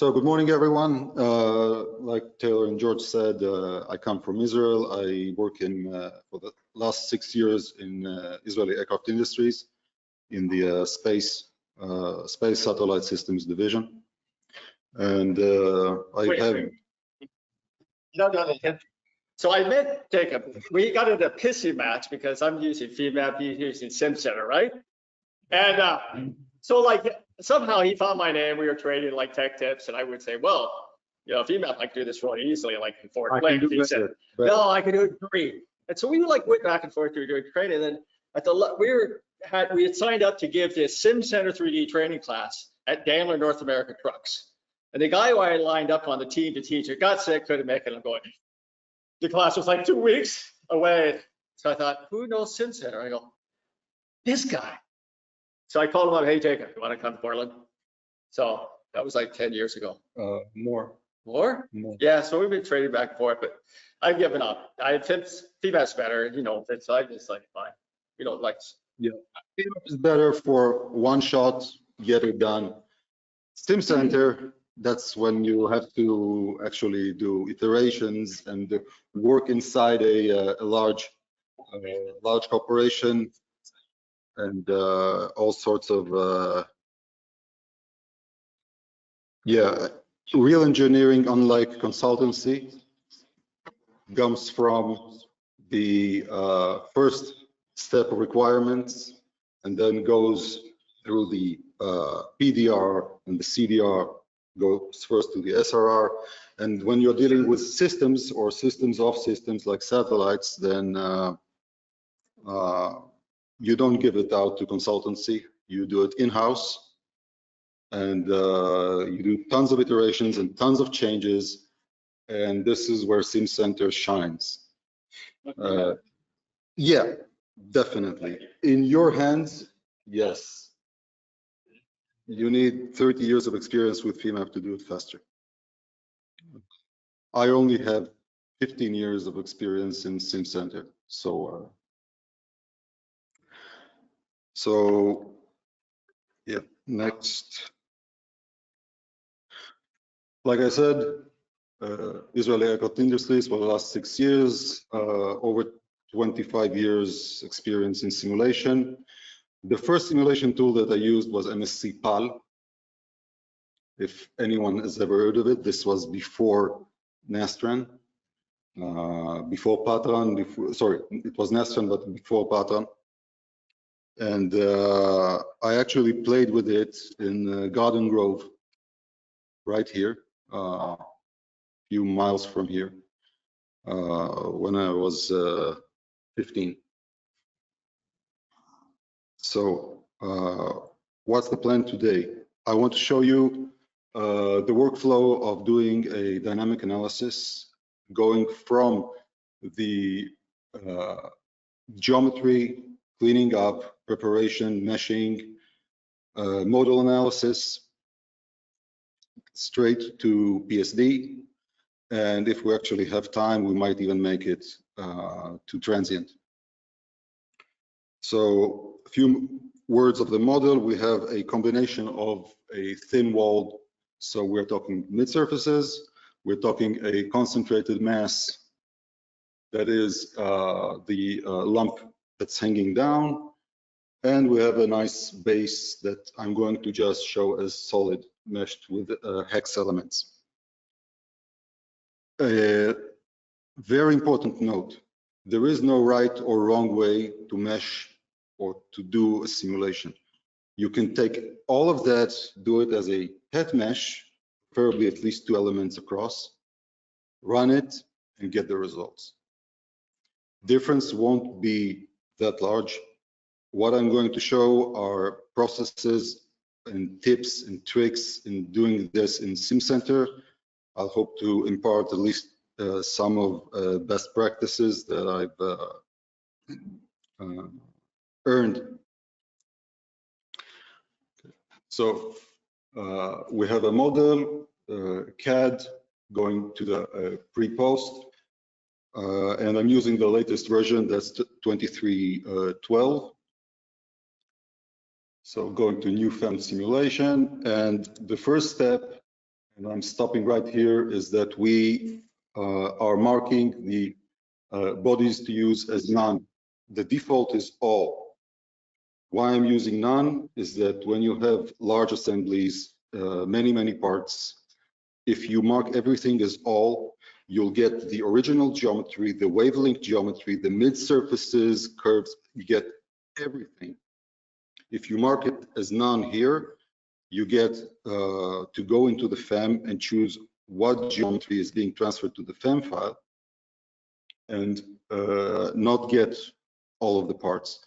So good morning, everyone. Like Taylor and George said, I come from Israel. I work for the last 6 years in Israeli aircraft industries in the space satellite systems division. And No. So I met Jacob. We got in a pissy match because I'm using FEMAP, he's using Simcenter, right? And so like somehow he found my name. We were trading like tech tips, and I would say, well, you know, FEMAP like do this really easily, like in forward click. He said, no, I can do it great. And so we like went back and forth to doing training. And then at the we had signed up to give this Simcenter 3D training class at Daimler North American Trucks. And the guy who I lined up on the team to teach it got sick, couldn't make it. I'm going. The class was like 2 weeks away. So I thought, who knows Simcenter? I go, this guy. So I called him up, hey, Jacob, you want to come to Portland? So that was like 10 years ago. More? Yeah, so we've been trading back and forth, but I've given up. FEMAP's better, you know, so I just like, fine. You know, like. Yeah, FEMAP is better for one shot, get it done. Simcenter, that's when you have to actually do iterations and work inside a large corporation and all sorts of real engineering, unlike consultancy, comes from the first step of requirements and then goes through the PDR and the CDR, goes first to the SRR. And when you're dealing with systems or systems of systems like satellites, then you don't give it out to consultancy, you do it in-house, and you do tons of iterations and tons of changes, and this is where Simcenter shines. Yeah, definitely. In your hands, yes. You need 30 years of experience with FEMAP to do it faster. I only have 15 years of experience in Simcenter, so yeah, next. Like I said, Israeli aircraft industries for the last 6 years, over 25 years experience in simulation. The first simulation tool that I used was MSC PAL. If anyone has ever heard of it, this was before Nastran, before Patran, sorry, it was Nastran, but before Patran. And I actually played with it in Garden Grove, right here, a few miles from here, when I was 15. So what's the plan today? I want to show you the workflow of doing a dynamic analysis, going from the geometry, cleaning up, preparation, meshing, modal analysis, straight to PSD. And if we actually have time, we might even make it to transient. So a few words of the model. We have a combination of a thin-walled, so we're talking mid-surfaces, we're talking a concentrated mass, that is the lump that's hanging down, and we have a nice base that I'm going to just show as solid, meshed with hex elements. A very important note, there is no right or wrong way to mesh or to do a simulation. You can take all of that, do it as a pet mesh, preferably at least 2 elements across, run it, and get the results. Difference won't be that large. What I'm going to show are processes and tips and tricks in doing this in Simcenter. I'll hope to impart at least some of best practices that I've earned. So we have a model, CAD, going to the pre-post, and I'm using the latest version, that's 2312. So going to new FEM simulation, and the first step and I'm stopping right here, is that we are marking the bodies to use as none. The default is all. Why I'm using none is that when you have large assemblies, many parts, if you mark everything as all, you'll get the original geometry, the wavelength geometry, the mid-surfaces, curves, you get everything. If you mark it as none here, you get to go into the FEM and choose what geometry is being transferred to the FEM file and not get all of the parts.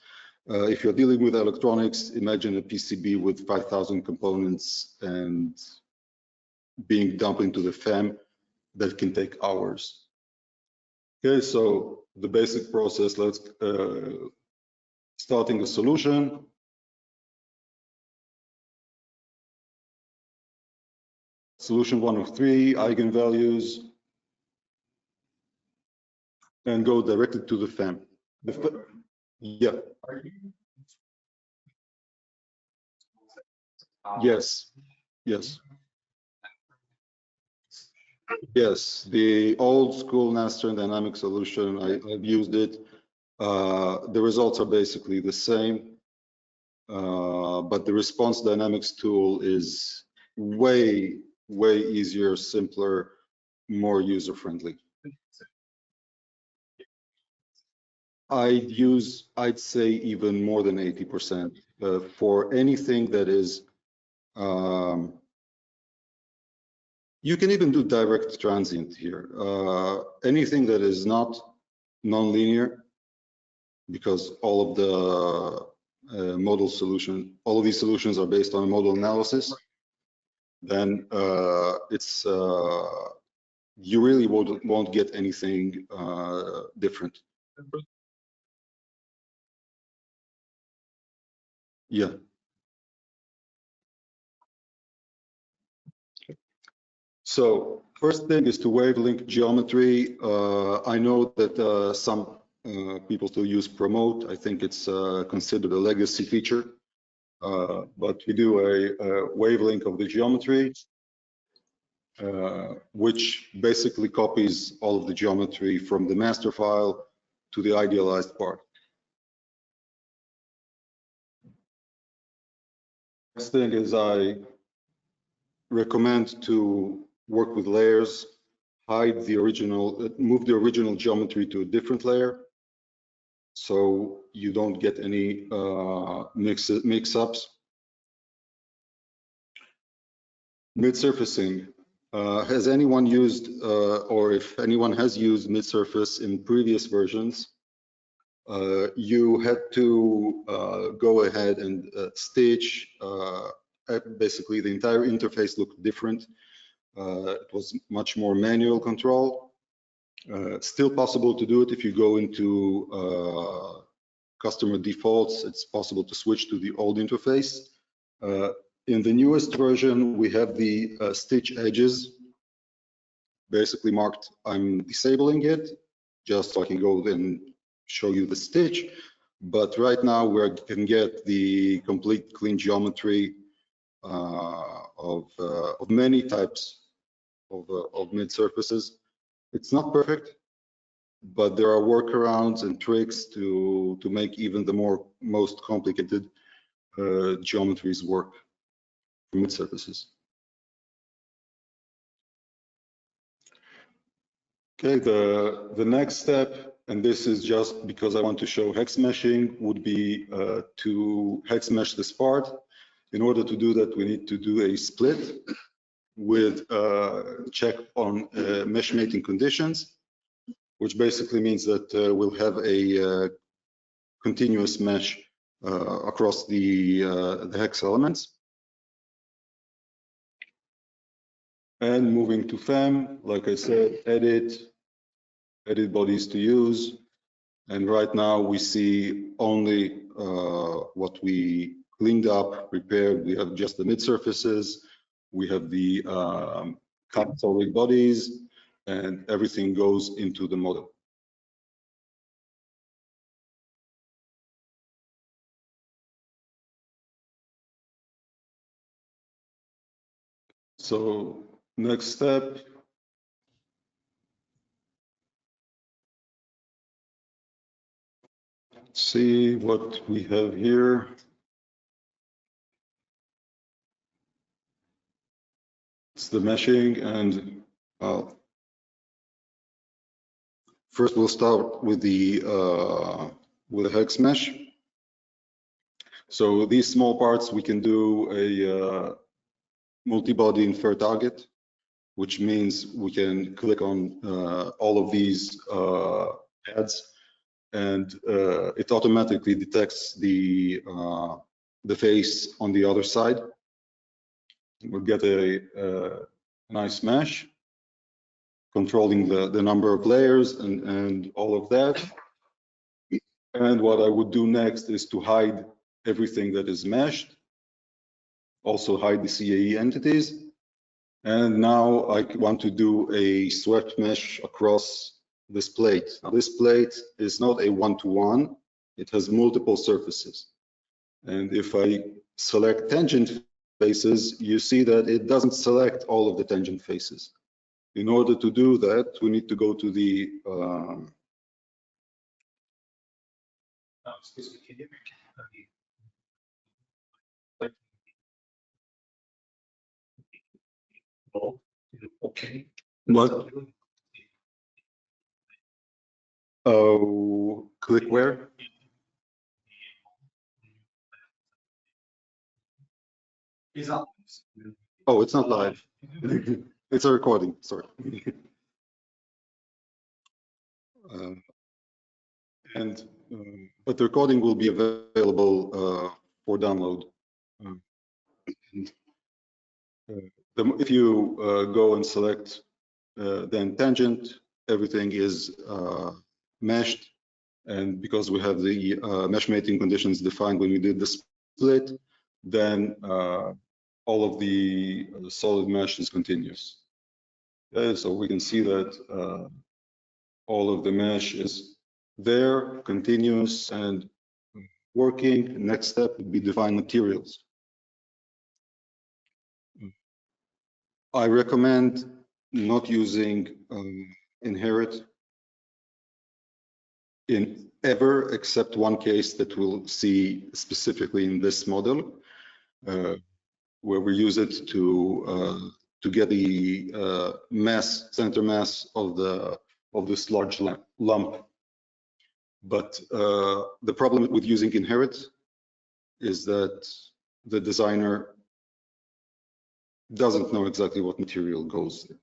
If you're dealing with electronics, imagine a PCB with 5,000 components and being dumped into the FEM, that can take hours. Okay, so the basic process, let's starting a solution. Solution 1 of 3, eigenvalues, and go directly to the FEM. Yeah. Yes. Yes. Yes. The old school Nastran dynamic solution, I've used it. The results are basically the same, but the response dynamics tool is way easier, simpler, more user-friendly. I'd say even more than 80% for anything that is, you can even do direct transient here. Anything that is not nonlinear, because all of the modal solution, all of these solutions are based on a modal analysis, then it's you really won't get anything different. Yeah. So first thing is to wavelength geometry. I know that some people still use promote. I think it's considered a legacy feature, but we do a wavelength of the geometry, which basically copies all of the geometry from the master file to the idealized part. Next thing is I recommend to work with layers, hide the original, move the original geometry to a different layer, so you don't get any mix-ups. Mid-surfacing. Has anyone used, or if anyone has used mid-surface in previous versions, you had to go ahead and stitch. Basically, the entire interface looked different. It was much more manual control. Still possible to do it if you go into customer defaults. It's possible to switch to the old interface. In the newest version, we have the stitch edges basically marked. I'm disabling it just so I can go and show you the stitch. But right now we can get the complete clean geometry of many types of mid surfaces. It's not perfect, but there are workarounds and tricks to make even the most complicated geometries work for mid surfaces. Okay, the next step, and this is just because I want to show hex meshing, would be to hex mesh this part. In order to do that, we need to do a split with check on mesh mating conditions, which basically means that we'll have a continuous mesh across the hex elements. And moving to FEM, like I said, edit bodies to use. And right now we see only what we cleaned up, repaired. We have just the mid surfaces. We have the cut solid bodies, and everything goes into the model. So Next step. Let's see what we have here. It's the meshing, and first we'll start with the hex mesh. So these small parts, we can do a multi-body infer target, which means we can click on all of these heads, and it automatically detects the face on the other side. We'll get a nice mesh, controlling the number of layers and all of that. And what I would do next is to hide everything that is meshed, also hide the CAE entities. And now I want to do a swept mesh across this plate. Now, this plate is not a one-to-one, it has multiple surfaces. And if I select tangent faces, you see that it doesn't select all of the tangent faces. In order to do that, we need to go to the excuse me, can you okay. what? Oh, click where? He's on. Oh, it's not live. It's a recording, sorry. But the recording will be available for download. If you go and select then tangent, everything is meshed, and because we have the mesh mating conditions defined when we did the split, then all of the solid mesh is continuous. Okay, so we can see that all of the mesh is there, continuous and working. Next step would be define materials. I recommend not using inherit in ever, except one case that we'll see specifically in this model, where we use it to get the center mass of this large lump. But the problem with using inherit is that the designer doesn't know exactly what material goes there,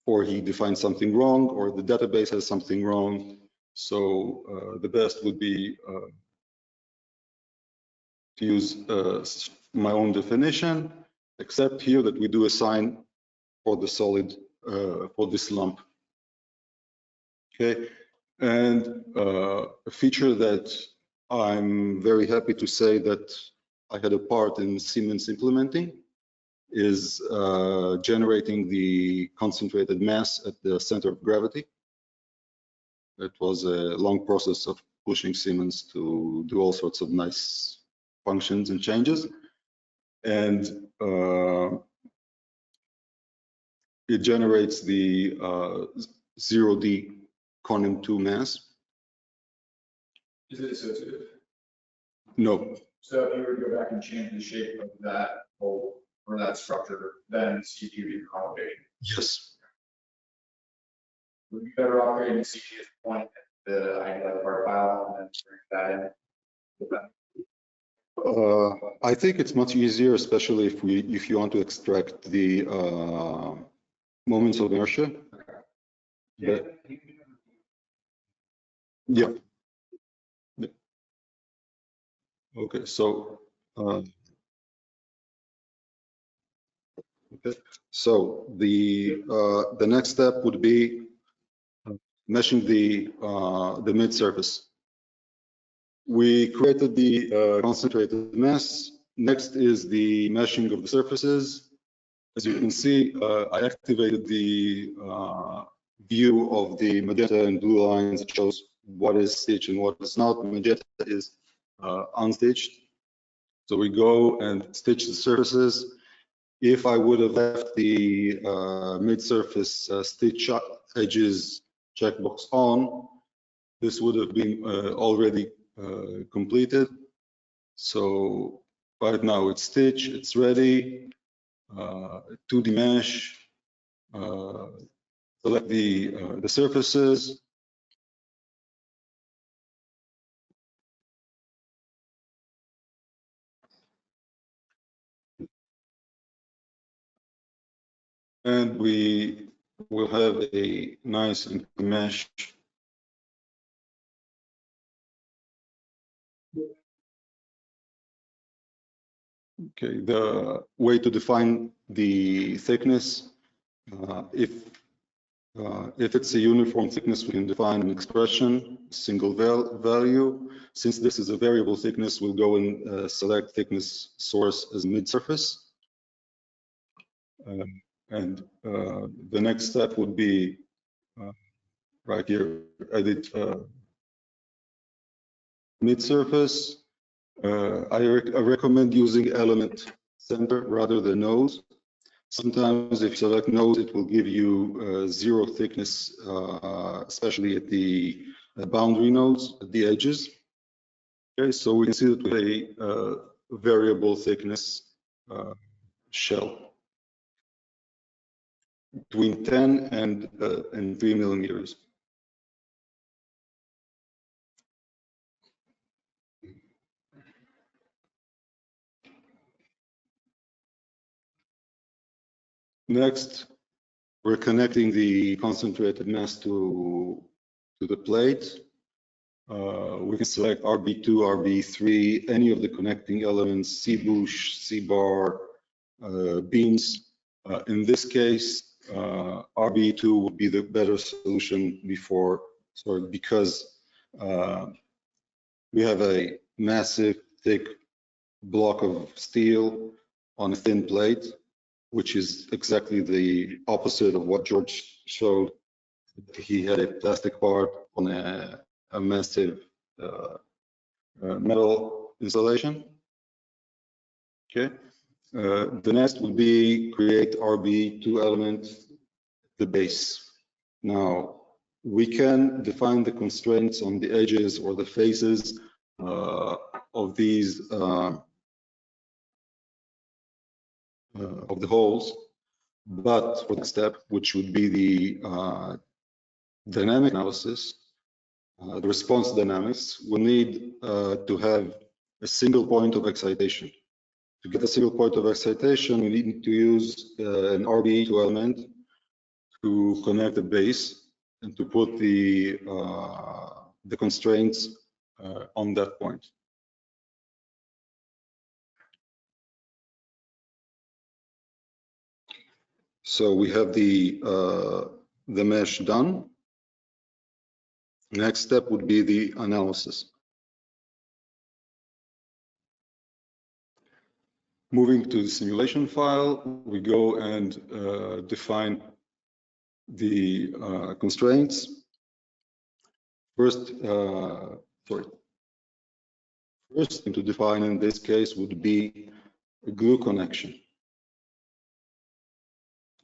or he defines something wrong, or the database has something wrong. So the best would be to use my own definition, except here that we do assign for the solid, for this lump. Okay, and a feature that I'm very happy to say that I had a part in Siemens implementing is generating the concentrated mass at the center of gravity. It was a long process of pushing Siemens to do all sorts of nice functions and changes. And it generates the 0D Conan 2 mass. Is it associative? No. So if you were to go back and change the shape of that hole or that structure, then CPU would be accommodating. Yes. Would be better off creating a CPU point at the identified part file and then bring that in. I think it's much easier, especially if you want to extract the moments of inertia. Yeah. Yeah. Okay, so okay, so the next step would be meshing the mid surface. We created the concentrated mass. Next is the meshing of the surfaces. As you can see, I activated the view of the magenta and blue lines that shows what is stitched and what is not. Magenta is unstitched. So we go and stitch the surfaces. If I would have left the mid-surface stitch edges checkbox on, this would have been already completed. So right now it's stitch, it's ready. 2D mesh, select the surfaces. And we will have a nice mesh. Okay, the way to define the thickness, if it's a uniform thickness, we can define an expression, single value. Since this is a variable thickness, we'll go and select thickness source as mid-surface. And the next step would be right here, edit mid-surface. I recommend using element center rather than nose. Sometimes if you select nose, it will give you zero thickness, especially at the boundary nodes, at the edges. Okay, so we can see that with a variable thickness shell between 10 and 3 millimeters. Next, we're connecting the concentrated mass to the plate. We can select RB2, RB3, any of the connecting elements, C-bush, C-bar, beams. In this case, RB2 would be the better solution because we have a massive, thick block of steel on a thin plate, which is exactly the opposite of what George showed. He had a plastic part on a massive metal installation. Okay. The next would be create RB2 element, the base. Now, we can define the constraints on the edges or the faces of these of the holes, but for the step, which would be the dynamic analysis, the response dynamics, we'll need to have a single point of excitation. To get a single point of excitation, we need to use an RB2 element to connect the base and to put the constraints on that point. So we have the mesh done. Next step would be the analysis. Moving to the simulation file, we go and define the constraints. First thing to define in this case would be a glue connection.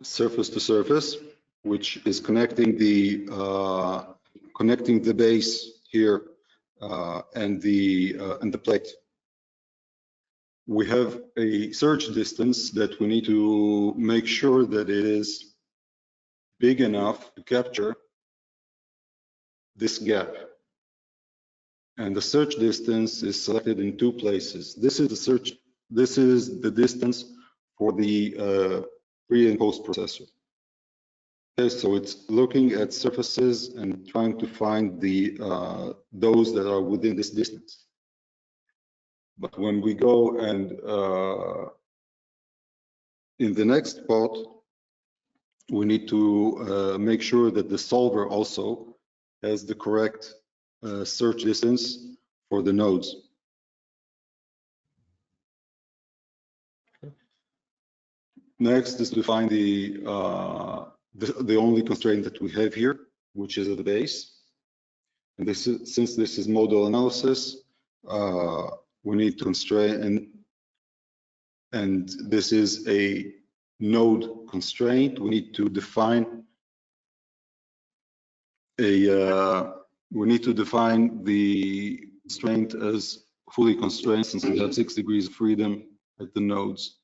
Surface to surface, which is connecting the base here and the plate. We have a surge distance that we need to make sure that it is big enough to capture this gap. And the surge distance is selected in two places. This is the distance for the pre and post processor. Okay, so it's looking at surfaces and trying to find those that are within this distance. But when we go and in the next part, we need to make sure that the solver also has the correct search distance for the nodes. Next is to find the only constraint that we have here, which is at the base. And since this is modal analysis, we need to constrain, and this is a node constraint, we need to define the constraint as fully constrained, since we have 6 degrees of freedom at the nodes.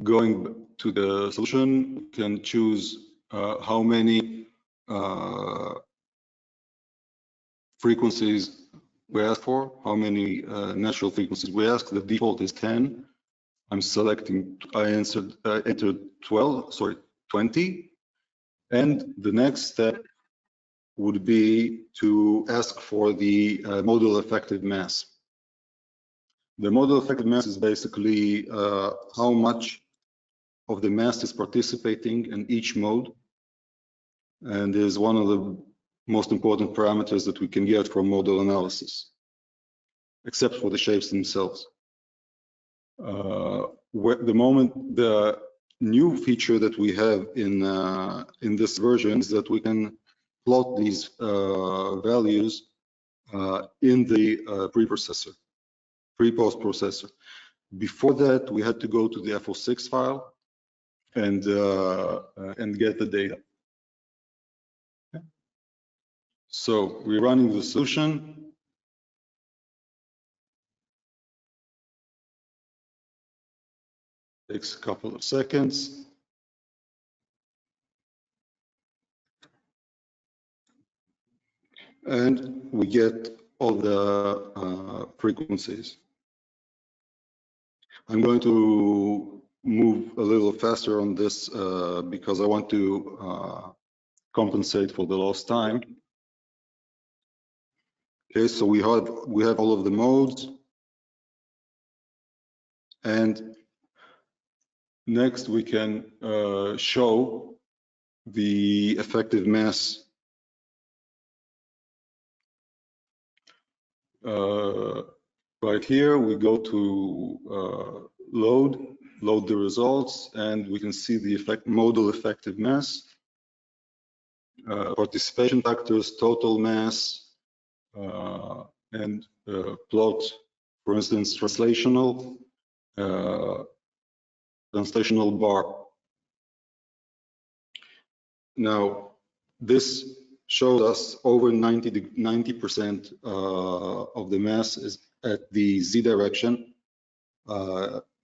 Going to the solution, you can choose how many frequencies we ask for, how many natural frequencies we ask. The default is 10. I'm selecting, I entered 20. And the next step would be to ask for the modal effective mass. The modal effective mass is basically how much of the mass is participating in each mode, and is one of the most important parameters that we can get from modal analysis, except for the shapes themselves. The new feature that we have in this version is that we can plot these values in the pre-post processor. Before that, we had to go to the FO6 file and get the data. Okay. So we're running the solution. Takes a couple of seconds. And we get all the frequencies. I'm going to move a little faster on this because I want to compensate for the lost time. Okay, so we have all of the modes, and next we can show the effective mass. Right here, we go to load the results, and we can see the modal effective mass, participation factors, total mass, and plot, for instance, translational bar. Now, this showed us over 90% of the mass is at the Z direction,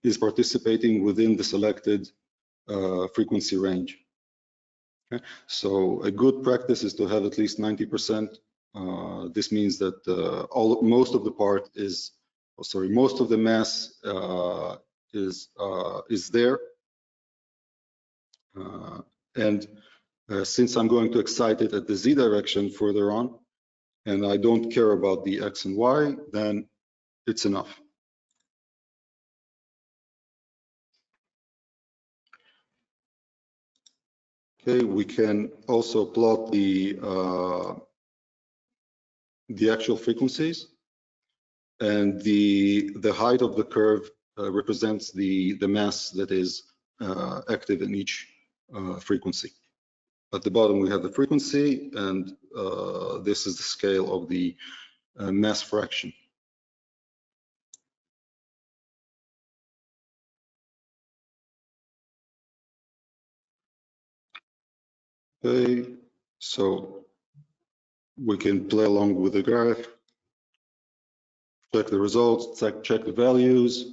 is participating within the selected frequency range. Okay. So a good practice is to have at least 90%. This means that most of the mass is there, and since I'm going to excite it at the Z direction further on, and I don't care about the X and Y, then it's enough. Okay, we can also plot the actual frequencies, and the height of the curve represents the mass that is active in each frequency. At the bottom, we have the frequency, and this is the scale of the mass fraction. Okay, so we can play along with the graph, check the results, check the values,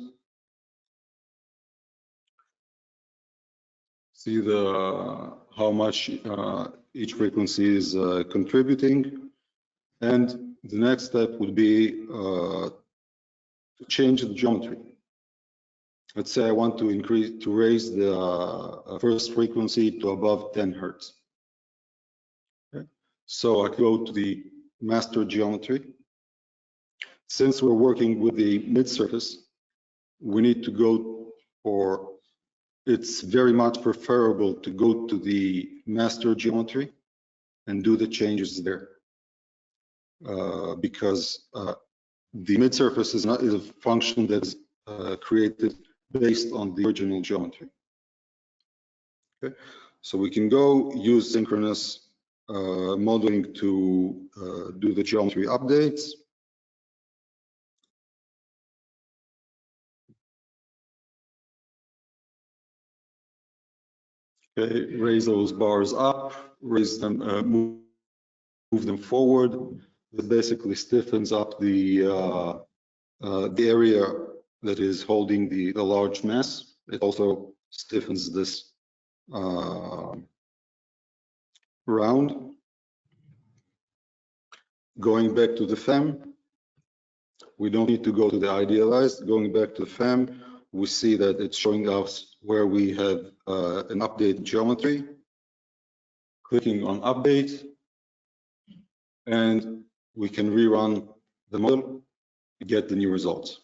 see how much each frequency is contributing, and the next step would be to change the geometry. Let's say I want to raise the first frequency to above 10 Hertz. Okay. So I go to the master geometry. Since we're working with the mid-surface, we need to go for, it's very much preferable to go to the master geometry and do the changes there. Because the mid-surface is a function that is created based on the original geometry. Okay, so we can go use synchronous modeling to do the geometry updates. Okay, raise those bars up, raise them, move them forward. That basically stiffens up the area that is holding the large mass. It also stiffens this round. Going back to the FEM, we don't need to go to the idealized. Going back to the FEM, we see that it's showing us where we have an updated geometry. Clicking on update, and we can rerun the model to get the new results.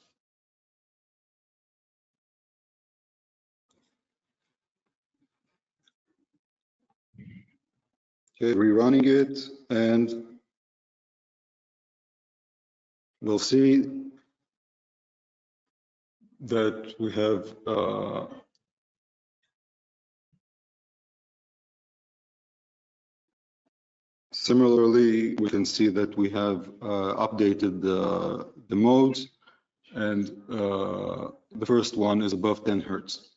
Okay, rerunning it, and we'll see that we have similarly, we can see that we have updated the modes, and the first one is above 10 Hertz.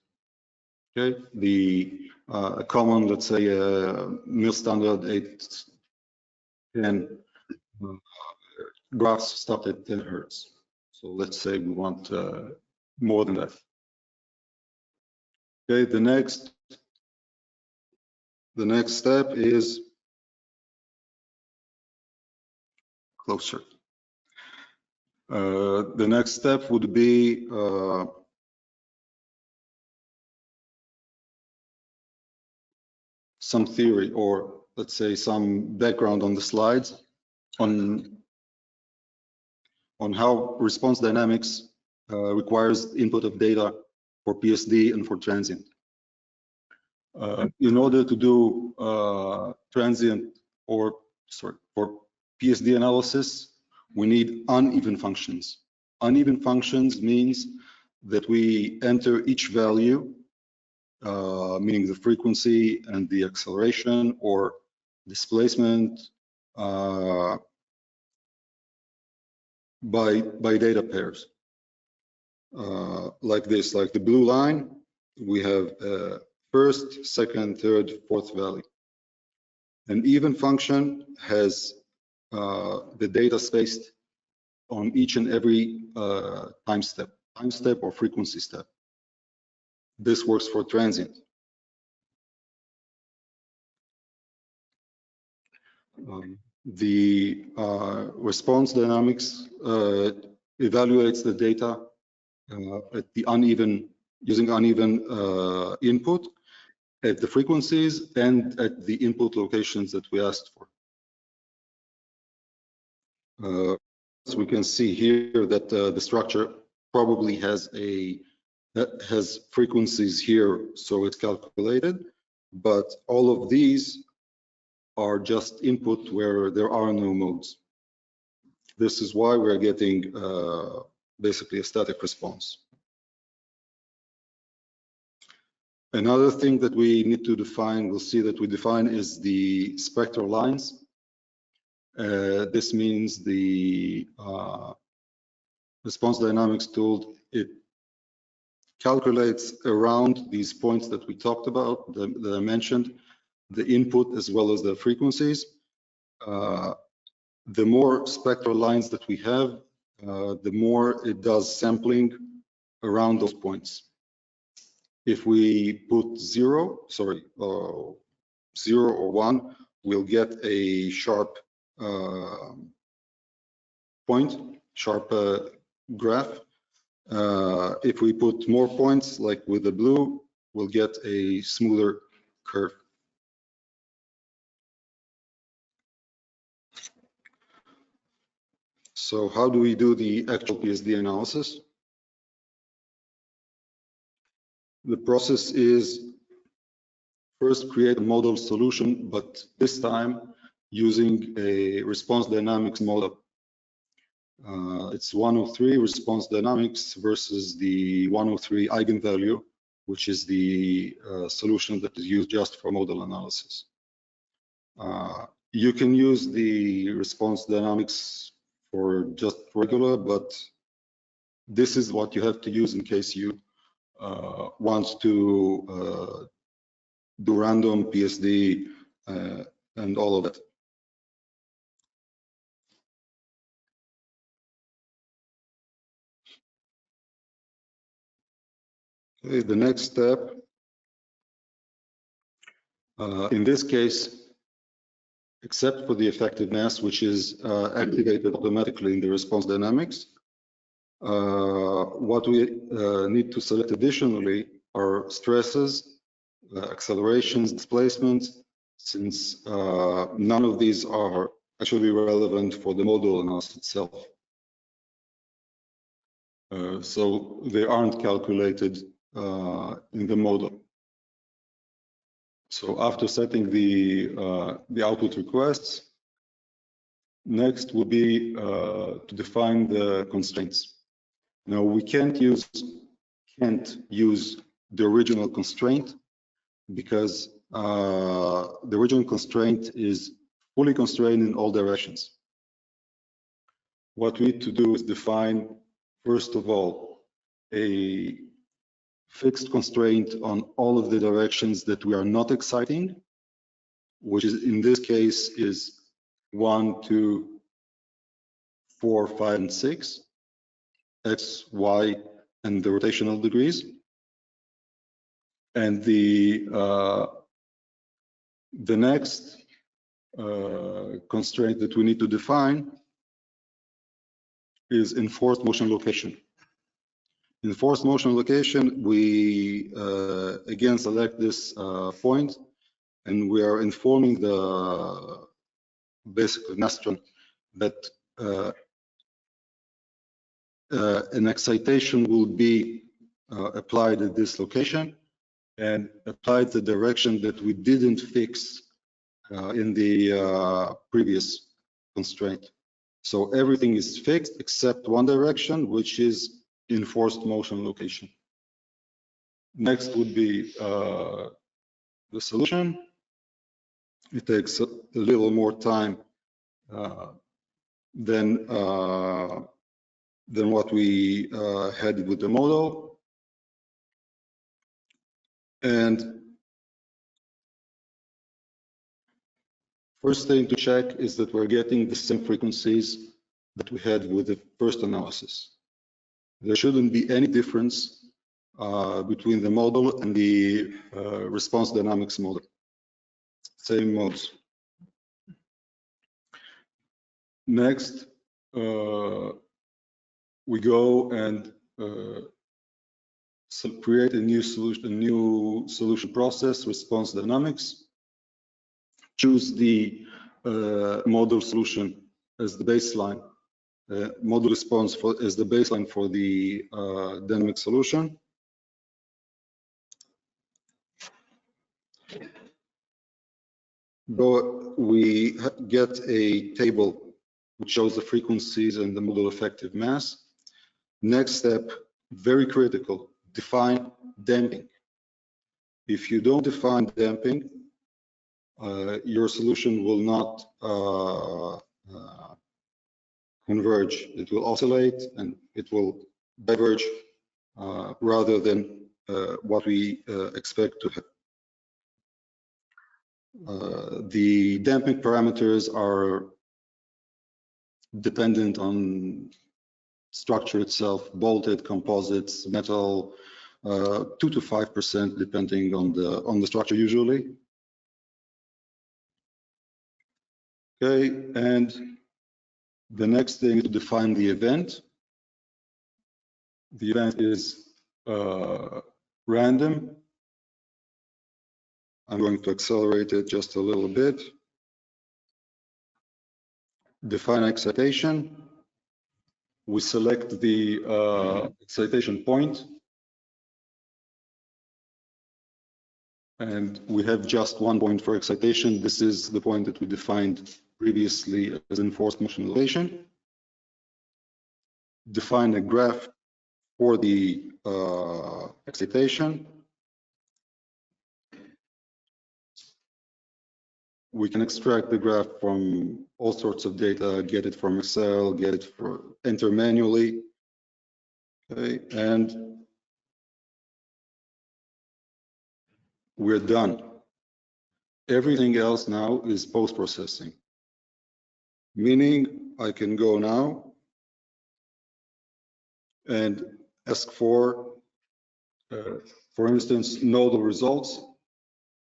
Okay, the common, let's say, mil standard 810 graphs start at 10 Hertz. So let's say we want more than that. Okay, the next step is closer. The next step would be some theory, or let's say some background on the slides on how response dynamics requires input of data for PSD and for transient. In order to do transient for PSD analysis, we need uneven functions. Uneven functions means that we enter each value, meaning the frequency and the acceleration or displacement, by data pairs. Like this, like the blue line, we have first, second, third, fourth value. An even function has the data spaced on each and every time step or frequency step. This works for transient. The response dynamics evaluates the data at the uneven, using uneven input at the frequencies and at the input locations that we asked for. So we can see here that the structure probably has frequencies here, so it's calculated, but all of these are just input where there are no modes. This is why we're getting basically a static response. Another thing that we need to define, we'll see that we define, is the spectral lines. This means the response dynamics tool, it calculates around these points that we talked about, that I mentioned, the input as well as the frequencies. The more spectral lines that we have, the more it does sampling around those points. If we put 0 or 1, we'll get a sharp point, sharp graph. If we put more points, like with the blue, we'll get a smoother curve. So how do we do the actual PSD analysis? The process is first create a model solution, but this time using a response dynamics model. It's 103 response dynamics versus the 103 eigenvalue, which is the solution that is used just for model analysis. You can use the response dynamics for just regular, but this is what you have to use in case you want to do random PSD and all of that. Okay, the next step, in this case, except for the effective mass, which is activated automatically in the response dynamics, what we need to select additionally are stresses, accelerations, displacements, since none of these are actually relevant for the modal analysis itself. So they aren't calculated in the model. So after setting the output requests, next would be to define the constraints. Now we can't use the original constraint because the original constraint is fully constrained in all directions. What we need to do is define, first of all, a fixed constraint on all of the directions that we are not exciting, which is in this case is 1, 2, 4, 5, and 6, X, Y, and the rotational degrees. And the next constraint that we need to define is enforced motion location. In forced motion location, we again select this point, and we are informing the basically Nastron that an excitation will be applied at this location and applied the direction that we didn't fix in the previous constraint. So everything is fixed except one direction, which is in forced motion location. Next would be the solution. It takes a little more time than what we had with the model. And first thing to check is that we're getting the same frequencies that we had with the first analysis. There shouldn't be any difference between the model and the response dynamics model. Same modes. Next, we go and create a new solution process, response dynamics. Choose the model solution as the baseline, model response as the baseline for the dynamic solution. We get a table which shows the frequencies and the modal effective mass. Next step, very critical, define damping. If you don't define damping, your solution will not converge. It will oscillate and it will diverge rather than what we expect to have. The damping parameters are dependent on structure itself, bolted, composites, metal, 2 to 5% depending on the structure usually. Okay, and the next thing is to define the event. The event is random. I'm going to accelerate it just a little bit. Define excitation. We select the excitation point. And we have just one point for excitation. This is the point that we defined previously as enforced motion relation. Define a graph for the excitation. We can extract the graph from all sorts of data, get it from Excel, enter manually. Okay, and we're done. Everything else now is post-processing, meaning I can go now and ask for instance, nodal results.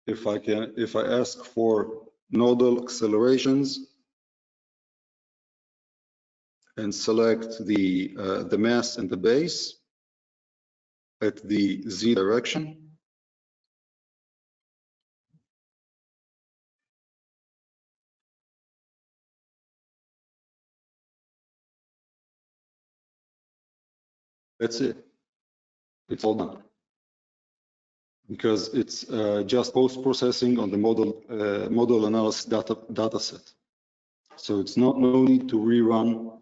If I ask for nodal accelerations and select the mass and the base at the Z direction, that's it. It's all done. Because it's just post-processing on the model analysis data set. So it's no need to rerun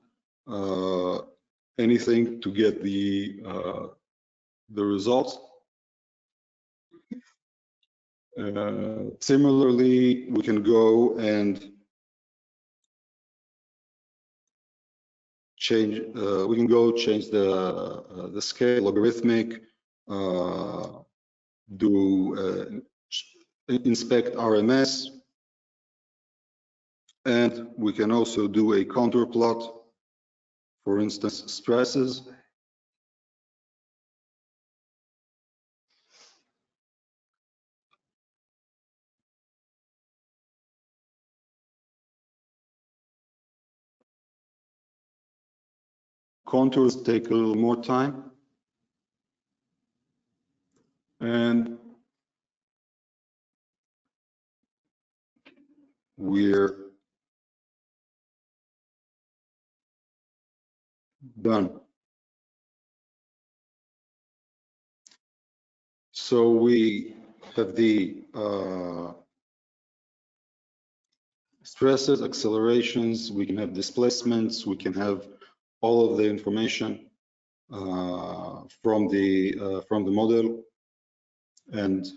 anything to get the results. Similarly, we can go and change. We can go change the scale, logarithmic, inspect RMS, and we can also do a contour plot. For instance, stresses. Contours take a little more time. And we're done. So we have the stresses, accelerations, we can have displacements, we can have all of the information from the model, and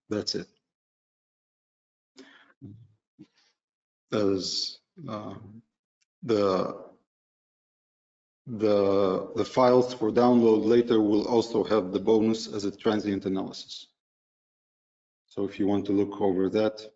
that's it. As the files for download later will also have the bonus as a transient analysis. So if you want to look over that.